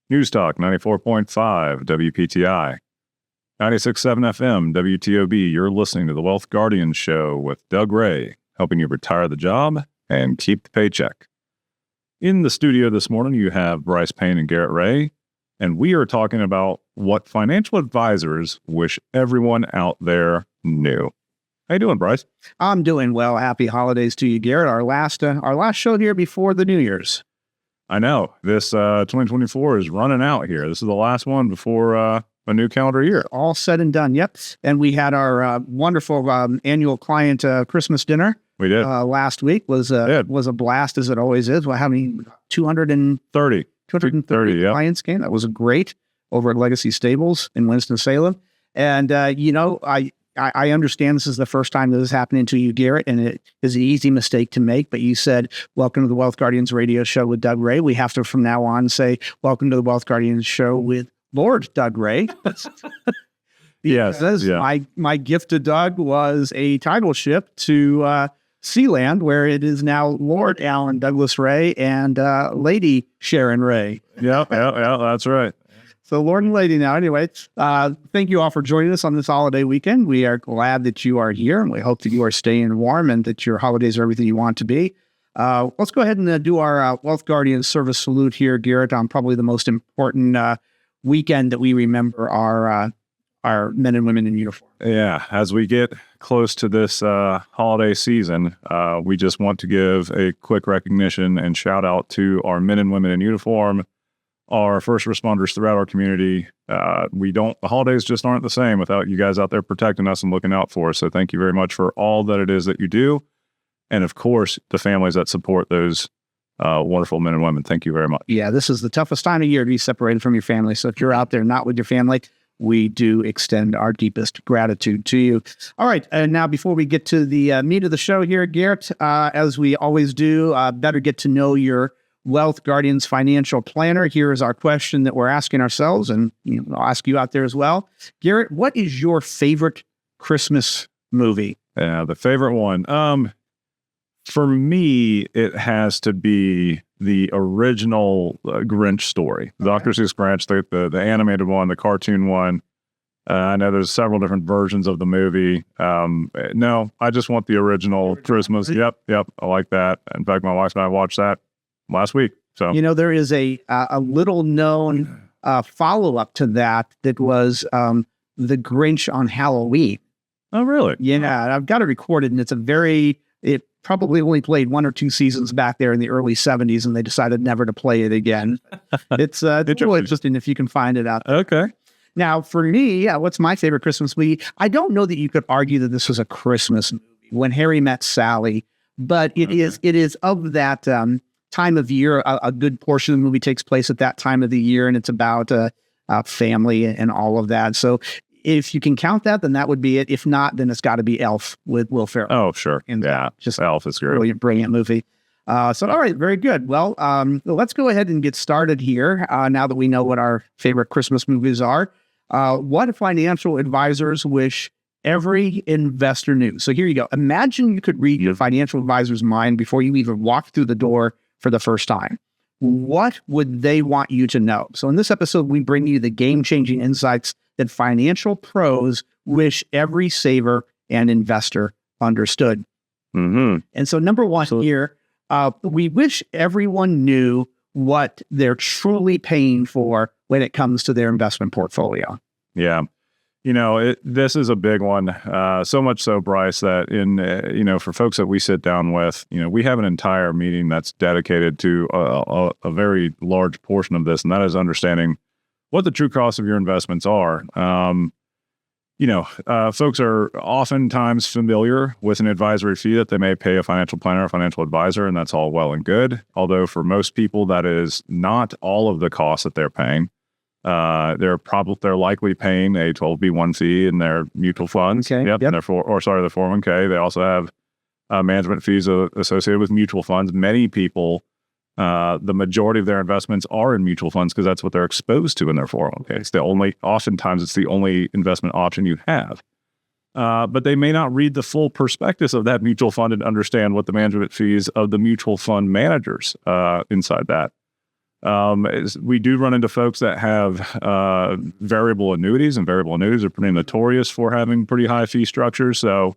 News Talk 94.5 WPTI, 96.7 FM WTOB. You're listening to the Wealth Guardians Show with Doug Ray, helping you retire the job and keep the paycheck. In the studio this morning, you have Brice Payne and Garrett Ray, and we are talking about what financial advisors wish everyone out there knew. How you doing, Brice? I'm doing well. Happy holidays to you, Garrett. Our last show here before the New Year's. I know. This 2024 is running out here. This is the last one before a new calendar year. All said and done, yep. And we had our wonderful annual client Christmas dinner. We did. Last week was a blast, as it always is. Well, how many? 230 yeah. clients came. That was great over at Legacy Stables in Winston-Salem. And, I understand this is the first time this is happening to you, Garrett, and it is an easy mistake to make, but you said, welcome to the Wealth Guardians radio show with Doug Ray. We have to, from now on, say, welcome to the Wealth Guardians show with Lord Doug Ray. Yes. My gift to Doug was a title ship to Sealand, where it is now Lord Alan Douglas Ray and Lady Sharon Ray. Yeah, that's right. So Lord and Lady now. Anyway, thank you all for joining us on this holiday weekend. We are glad that you are here, and we hope that you are staying warm and that your holidays are everything you want to be. Let's go ahead and do our Wealth Guardians service salute here, Garrett, on probably the most important weekend that we remember our men and women in uniform. Yeah, as we get close to this holiday season, we just want to give a quick recognition and shout out to our men and women in uniform, our first responders throughout our community. The holidays just aren't the same without you guys out there protecting us and looking out for us. So thank you very much for all that it is that you do. And of course, the families that support those wonderful men and women. Thank you very much. Yeah, this is the toughest time of year to be separated from your family. So if you're out there not with your family, we do extend our deepest gratitude to you. All right. And now before we get to the meat of the show here, Garrett, as we always do, better get to know your Wealth Guardians financial planner. Here is our question that we're asking ourselves, and I'll ask you out there as well. Garrett, what is your favorite Christmas movie? Yeah, the favorite one. For me, it has to be the original Grinch story. Okay. Dr. Seuss Grinch, the animated one, the cartoon one. I know there's several different versions of the movie. No, I just want the original Christmas. Yep. I like that. In fact, my wife and I watched that last week. So there is a little known follow-up to that was the Grinch on Halloween. Oh, really? Yeah, I've got it recorded, and it probably only played 1 or 2 seasons back there in the early 70s, and they decided never to play it again. It's really interesting if you can find it out there. Okay. Now, for me, what's my favorite Christmas movie? I don't know that you could argue that this was a Christmas movie, When Harry Met Sally, but it is of that time of year. A good portion of the movie takes place at that time of the year, and it's about family and all of that. So if you can count that, then that would be it. If not, then it's got to be Elf with Will Ferrell. Oh, sure. And just Elf is great. Brilliant movie. All right, very good. Well, let's go ahead and get started here. Now that we know what our favorite Christmas movies are, what financial advisors wish every investor knew? So here you go. Imagine you could read your financial advisor's mind before you even walk through the door for the first time. What would they want you to know? So in this episode, we bring you the game-changing insights that financial pros wish every saver and investor understood. Mm-hmm. And so number one here, we wish everyone knew what they're truly paying for when it comes to their investment portfolio. Yeah. This is a big one. So much so, Brice, that for folks that we sit down with, we have an entire meeting that's dedicated to a very large portion of this, and that is understanding what the true costs of your investments are. Folks are oftentimes familiar with an advisory fee that they may pay a financial planner or financial advisor, and that's all well and good. Although for most people, that is not all of the costs that they're paying. They're likely paying a 12B1 fee in their mutual funds. Okay. Yep. The 401k. They also have management fees associated with mutual funds. Many people, the majority of their investments are in mutual funds because that's what they're exposed to in their 401k. Oftentimes it's the only investment option you have. But they may not read the full prospectus of that mutual fund and understand what the management fees of the mutual fund managers inside that We do run into folks that have variable annuities, and variable annuities are pretty notorious for having pretty high fee structures. So,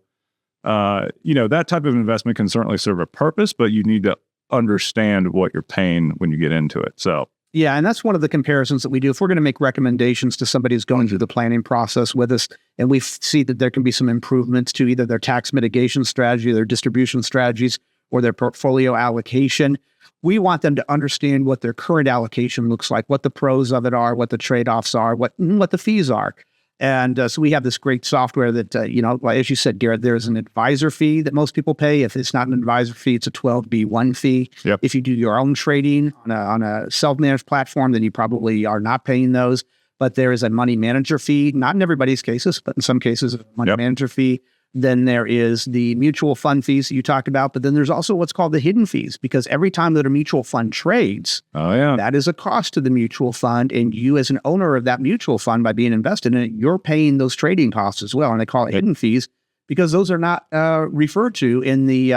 that type of investment can certainly serve a purpose, but you need to understand what you're paying when you get into it. So, yeah, and that's one of the comparisons that we do. If we're going to make recommendations to somebody who's going through the planning process with us, and we see that there can be some improvements to either their tax mitigation strategy, their distribution strategies, or their portfolio allocation, we want them to understand what their current allocation looks like, what the pros of it are, what the trade-offs are, what the fees are. And so we have this great software that, as you said, Garrett, there's an advisor fee that most people pay. If it's not an advisor fee, it's a 12B1 fee. Yep. If you do your own trading on a self-managed platform, then you probably are not paying those. But there is a money manager fee, not in everybody's cases, but in some cases, a money manager fee. Then there is the mutual fund fees that you talked about, but then there's also what's called the hidden fees, because every time that a mutual fund trades, that is a cost to the mutual fund, and you as an owner of that mutual fund, by being invested in it, you're paying those trading costs as well, and they call it hidden fees because those are not referred to in the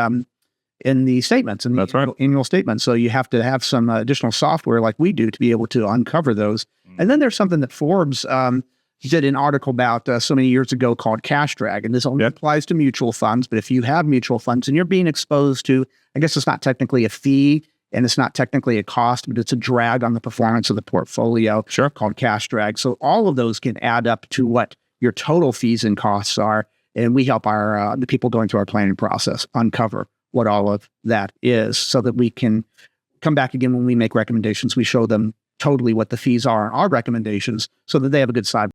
statements, in the annual statements. So you have to have some additional software like we do to be able to uncover those. And then there's something that Forbes did an article about so many years ago called cash drag. And this only applies to mutual funds. But if you have mutual funds and you're being exposed to, I guess it's not technically a fee and it's not technically a cost, but it's a drag on the performance of the portfolio called cash drag. So all of those can add up to what your total fees and costs are. And we help the people going through our planning process uncover what all of that is so that we can come back again when we make recommendations. We show them totally what the fees are in our recommendations so that they have a good side